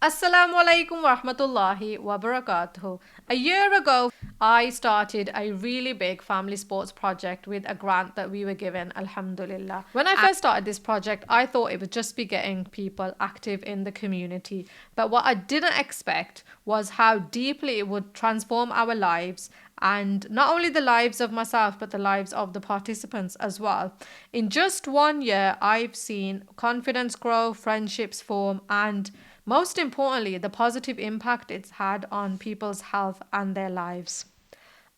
Assalamu alaikum wa rahmatullahi wa barakatuh. A year ago, I started a really big family sports project with a grant that we were given, alhamdulillah. When I first started this project, I thought it would just be getting people active in the community. But what I didn't expect was how deeply it would transform our lives, and not only the lives of myself but the lives of the participants as well. In just 1 year, I've seen confidence grow, friendships form, and most importantly, the positive impact it's had on people's health and their lives.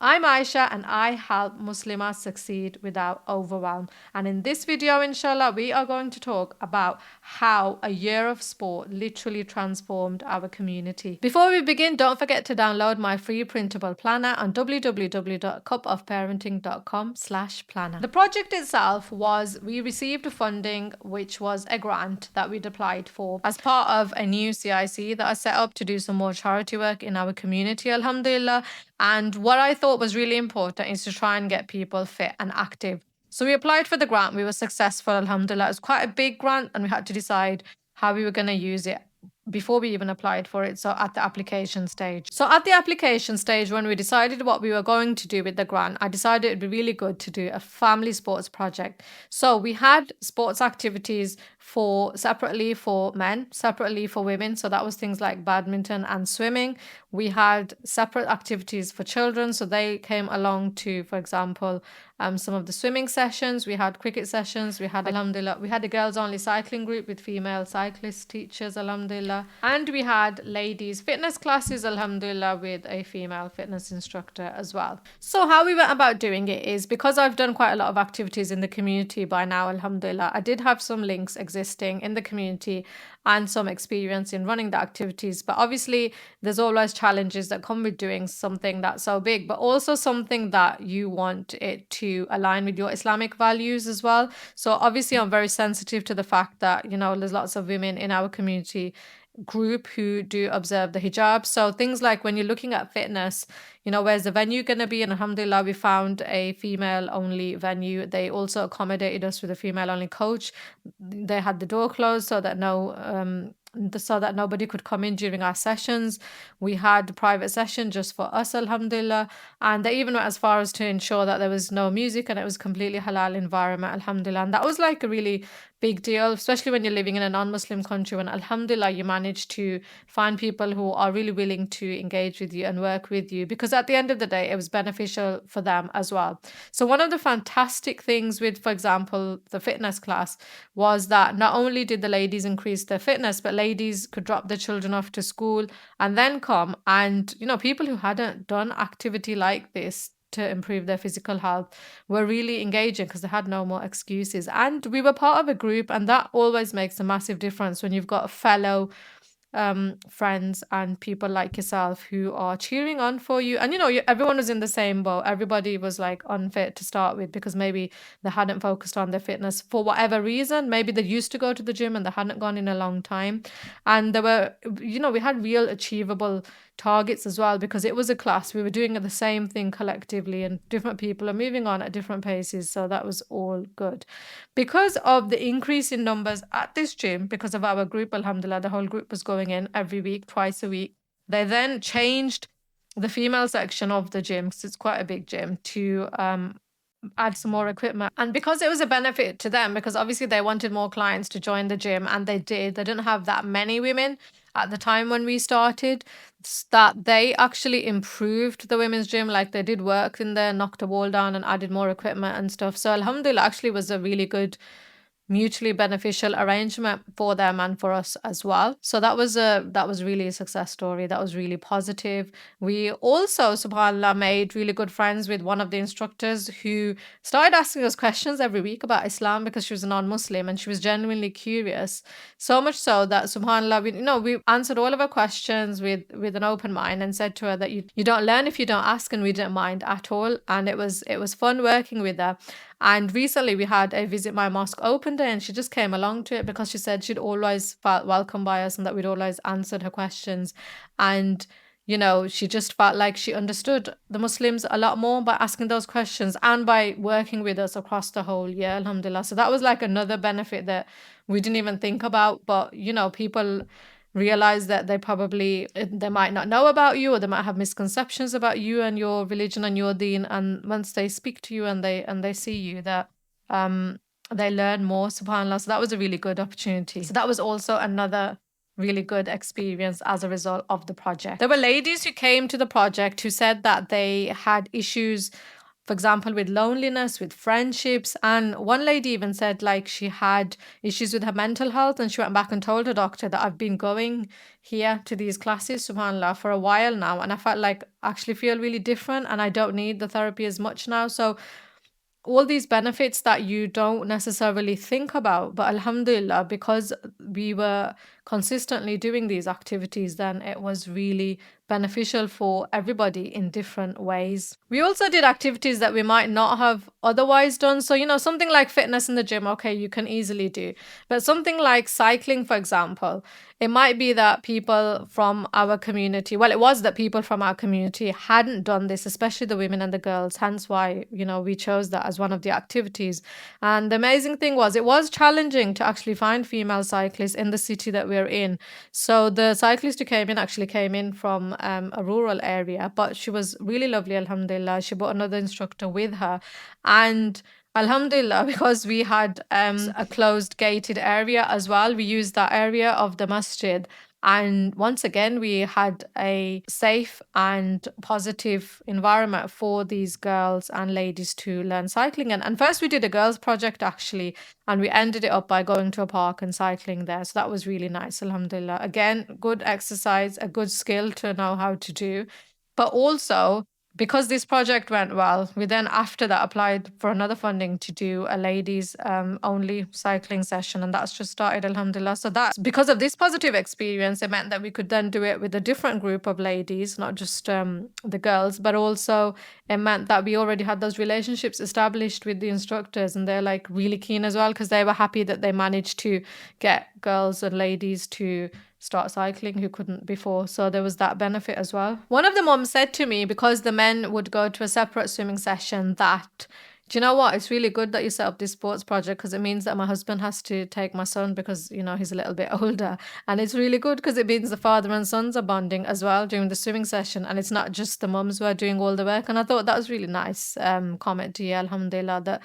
I'm Aisha and I help Muslimas succeed without overwhelm. And in this video, inshallah, we are going to talk about how a year of sport literally transformed our community. Before we begin, don't forget to download my free printable planner on www.cupofparenting.com/planner. The project itself was we received funding, which was a grant that we'd applied for as part of a new CIC that I set up to do some more charity work in our community, alhamdulillah. And what I thought was really important is to try and get people fit and active. So we applied for the grant. We were successful, alhamdulillah. It was quite a big grant, and we had to decide how we were going to use it before we even applied for it. So at the application stage. So at the application stage, when we decided what we were going to do with the grant, I decided it'd be really good to do a family sports project. So we had sports activities for separately for men, separately for women. So that was things like badminton and swimming. We had separate activities for children. So they came along to, for example, some of the swimming sessions. We had cricket sessions. We had, alhamdulillah, we had a girls only cycling group with female cyclist teachers, alhamdulillah. And we had ladies fitness classes, alhamdulillah, with a female fitness instructor as well. So how we went about doing it is, because I've done quite a lot of activities in the community by now, alhamdulillah, I did have some links existing in the community and some experience in running the activities. But obviously, there's always challenges that come with doing something that's so big, but also something that you want it to align with your Islamic values as well. So obviously, I'm very sensitive to the fact that, there's lots of women in our community group who do observe the hijab. So things like when you're looking at fitness, where's the venue going to be? And alhamdulillah, we found a female only venue. They also accommodated us with a female only coach. They had the door closed so that nobody could come in during our sessions. We had a private session just for us, alhamdulillah. And they even went as far as to ensure that there was no music and it was completely halal environment, alhamdulillah. And that was like a really big deal, especially when you're living in a non-Muslim country, when alhamdulillah you manage to find people who are really willing to engage with you and work with you, because at the end of the day it was beneficial for them as well. So one of the fantastic things with, for example, the fitness class was that not only did the ladies increase their fitness, but ladies could drop their children off to school and then come, and people who hadn't done activity like this to improve their physical health were really engaging because they had no more excuses. And we were part of a group, and that always makes a massive difference when you've got fellow friends and people like yourself who are cheering on for you. And everyone was in the same boat. Everybody was like unfit to start with because maybe they hadn't focused on their fitness for whatever reason. Maybe they used to go to the gym and they hadn't gone in a long time. And there were, we had real achievable targets as well, because it was a class. We were doing the same thing collectively, and different people are moving on at different paces. So that was all good. Because of the increase in numbers at this gym, because of our group, alhamdulillah, the whole group was going in every week, twice a week. They then changed the female section of the gym, because it's quite a big gym, to add some more equipment. And because it was a benefit to them, because obviously they wanted more clients to join the gym, and they did. They didn't have that many women at the time when we started, that they actually improved the women's gym. Like, they did work in there, knocked a wall down and added more equipment and stuff. So alhamdulillah, actually was a really good mutually beneficial arrangement for them and for us as well. So that was really a success story. That was really positive. We also, subhanallah, made really good friends with one of the instructors who started asking us questions every week about Islam, because she was a non-Muslim and she was genuinely curious. So much so that, subhanallah, we answered all of her questions with an open mind and said to her that you don't learn if you don't ask, and we didn't mind at all. And it was fun working with her. And recently we had a Visit My Mosque open day, and she just came along to it because she said she'd always felt welcome by us and that we'd always answered her questions. And, she just felt like she understood the Muslims a lot more by asking those questions and by working with us across the whole year, alhamdulillah. So that was like another benefit that we didn't even think about. But, people realize that they might not know about you, or they might have misconceptions about you and your religion and your deen. And once they speak to you and they see you, that um they learn more, subhanallah. So that was a really good opportunity. So that was also another really good experience as a result of the project. There were ladies who came to the project who said that they had issues, for example, with loneliness, with friendships. And one lady even said like she had issues with her mental health, and she went back and told her doctor that I've been going here to these classes, subhanallah, for a while now, and I felt like I actually feel really different and I don't need the therapy as much now. So all these benefits that you don't necessarily think about, but alhamdulillah, because we were consistently doing these activities, then it was really beneficial for everybody in different ways. We also did activities that we might not have otherwise done. So, something like fitness in the gym, okay, you can easily do. But something like cycling, for example, it might be that people from our community, well, it was that people from our community hadn't done this, especially the women and the girls, hence why, we chose that as one of the activities. And the amazing thing was, it was challenging to actually find female cyclists in the city that we're in. So the cyclist who came in from a rural area, but she was really lovely, alhamdulillah. She brought another instructor with her. And alhamdulillah, because we had a closed gated area as well, we used that area of the masjid. And once again, we had a safe and positive environment for these girls and ladies to learn cycling. And first, we did a girls' project actually, and we ended it up by going to a park and cycling there. So that was really nice, alhamdulillah. Again, good exercise, a good skill to know how to do. But also, because this project went well, we then after that applied for another funding to do a ladies only cycling session, and that's just started, alhamdulillah. So that, because of this positive experience, it meant that we could then do it with a different group of ladies, not just the girls, but also it meant that we already had those relationships established with the instructors, and they're like really keen as well, because they were happy that they managed to get girls and ladies to start cycling who couldn't before. So there was that benefit as well. One of the moms said to me, because the men would go to a separate swimming session, that, do you know what? It's really good that you set up this sports project, because it means that my husband has to take my son because, he's a little bit older. And it's really good because it means the father and sons are bonding as well during the swimming session. And it's not just the mums who are doing all the work. And I thought that was really nice comment to you, alhamdulillah, that,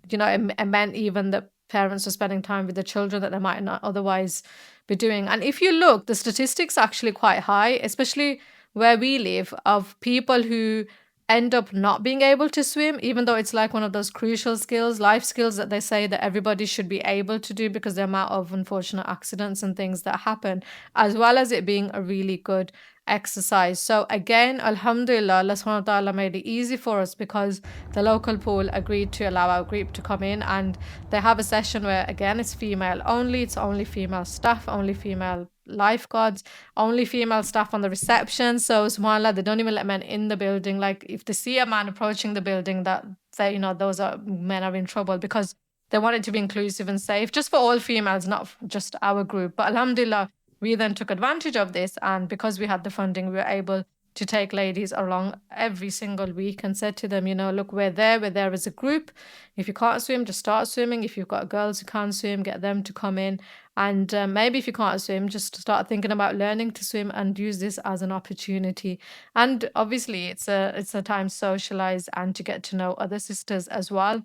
it meant even that parents are spending time with the children that they might not otherwise be doing. And if you look, the statistics are actually quite high, especially where we live, of people who end up not being able to swim, even though it's like one of those crucial skills, life skills that they say that everybody should be able to do because the amount of unfortunate accidents and things that happen, as well as it being a really good exercise. So again, alhamdulillah, Allah subhanahu wa ta'ala made it easy for us, because the local pool agreed to allow our group to come in, and they have a session where, again, it's female only, it's only female staff, only female lifeguards, only female staff on the reception. So subhanallah, they don't even let men in the building. Like if they see a man approaching the building, that they, those are men are in trouble, because they want it to be inclusive and safe just for all females, not just our group. But alhamdulillah, we then took advantage of this, and because we had the funding, we were able to take ladies along every single week and said to them, look, we're there as a group. If you can't swim, just start swimming. If you've got girls who can't swim, get them to come in. And maybe if you can't swim, just start thinking about learning to swim and use this as an opportunity. And obviously, it's a time to socialize and to get to know other sisters as well.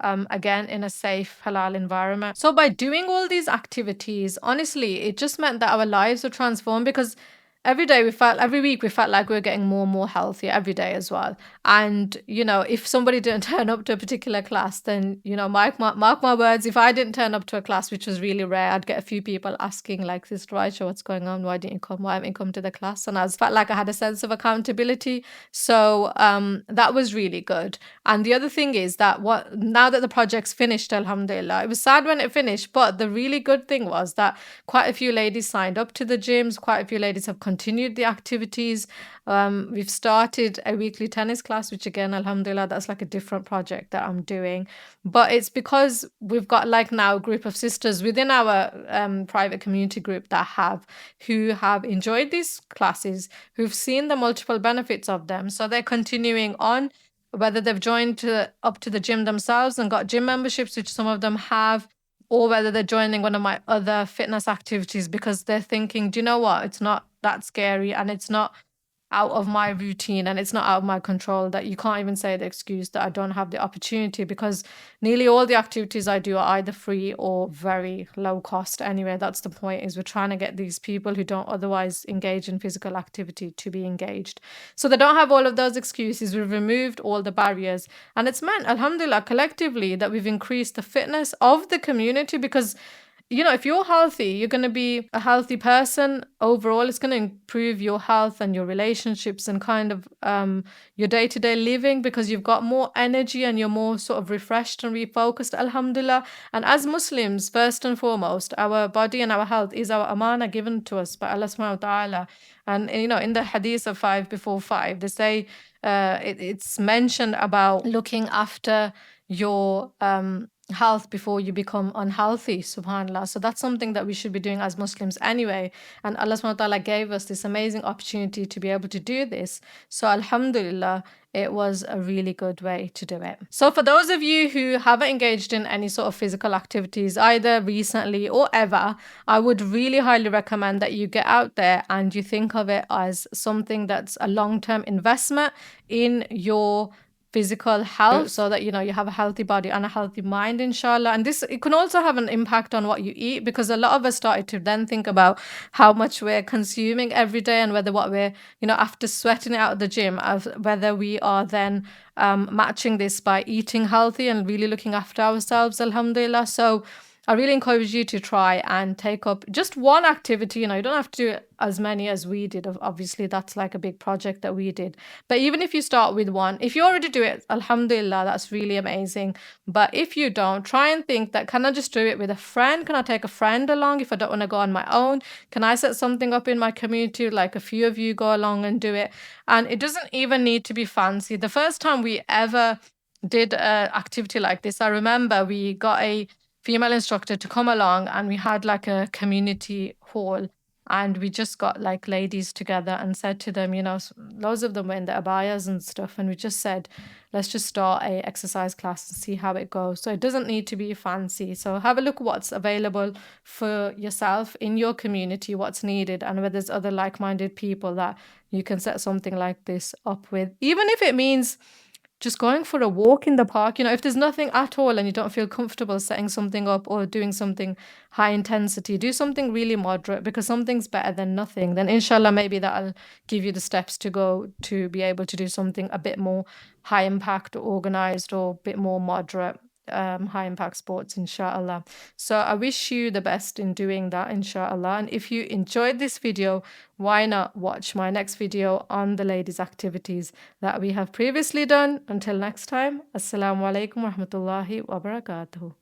Again, in a safe halal environment. So by doing all these activities, honestly, it just meant that our lives were transformed, because every week we felt like we were getting more and more healthy every day as well. And, if somebody didn't turn up to a particular class, then, mark my words, if I didn't turn up to a class, which was really rare, I'd get a few people asking like, Sister Aisha, what's going on? Why didn't you come? Why haven't you come to the class? And I felt like I had a sense of accountability. So that was really good. And the other thing is that now that the project's finished, alhamdulillah, it was sad when it finished, but the really good thing was that quite a few ladies signed up to the gyms, quite a few ladies have continued the activities. We've started a weekly tennis class, which again, alhamdulillah, that's like a different project that I'm doing. But it's because we've got like now a group of sisters within our private community group who have enjoyed these classes, who've seen the multiple benefits of them. So they're continuing on, whether they've joined up to the gym themselves and got gym memberships, which some of them have, or whether they're joining one of my other fitness activities because they're thinking, do you know what? It's not that scary and it's not out of my routine and it's not out of my control, that you can't even say the excuse that I don't have the opportunity, because nearly all the activities I do are either free or very low cost anyway. That's the point, is we're trying to get these people who don't otherwise engage in physical activity to be engaged. So they don't have all of those excuses. We've removed all the barriers, and it's meant, alhamdulillah, collectively that we've increased the fitness of the community, because if you're healthy, you're going to be a healthy person overall. It's going to improve your health and your relationships and kind of your day-to-day living, because you've got more energy and you're more sort of refreshed and refocused, alhamdulillah. And as Muslims, first and foremost, our body and our health is our amana given to us by Allah subhanahu wa ta'ala. And in the hadith of 5 before 5, they say it's mentioned about looking after your health before you become unhealthy, subhanallah. So that's something that we should be doing as Muslims anyway, and Allah subhanahu wa ta'ala gave us this amazing opportunity to be able to do this. So alhamdulillah, it was a really good way to do it. So for those of you who haven't engaged in any sort of physical activities either recently or ever, I would really highly recommend that you get out there and you think of it as something that's a long-term investment in your physical health, so that you have a healthy body and a healthy mind, inshallah. And this, it can also have an impact on what you eat, because a lot of us started to then think about how much we're consuming every day, and whether what we're after sweating it out of the gym, of whether we are then matching this by eating healthy and really looking after ourselves, alhamdulillah. So I really encourage you to try and take up just one activity. You don't have to do as many as we did. Obviously, that's like a big project that we did. But even if you start with one, if you already do it, alhamdulillah, that's really amazing. But if you don't, try and think that, can I just do it with a friend? Can I take a friend along if I don't want to go on my own? Can I set something up in my community, like a few of you go along and do it? And it doesn't even need to be fancy. The first time we ever did an activity like this, I remember we got a female instructor to come along, and we had like a community hall, and we just got like ladies together and said to them, loads of them were in the abayas and stuff, and we just said, let's just start a exercise class and see how it goes. So it doesn't need to be fancy. So have a look what's available for yourself in your community, what's needed, and whether there's other like-minded people that you can set something like this up with, even if it means just going for a walk in the park. If there's nothing at all and you don't feel comfortable setting something up or doing something high intensity, do something really moderate, because something's better than nothing. Then inshallah, maybe that'll give you the steps to go to be able to do something a bit more high impact or organized, or a bit more moderate, high impact sports, inshallah. So I wish you the best in doing that, inshallah. And if you enjoyed this video, why not watch my next video on the ladies' activities that we have previously done. Until next time, assalamu alaikum wa rahmatullahi wa barakatuh.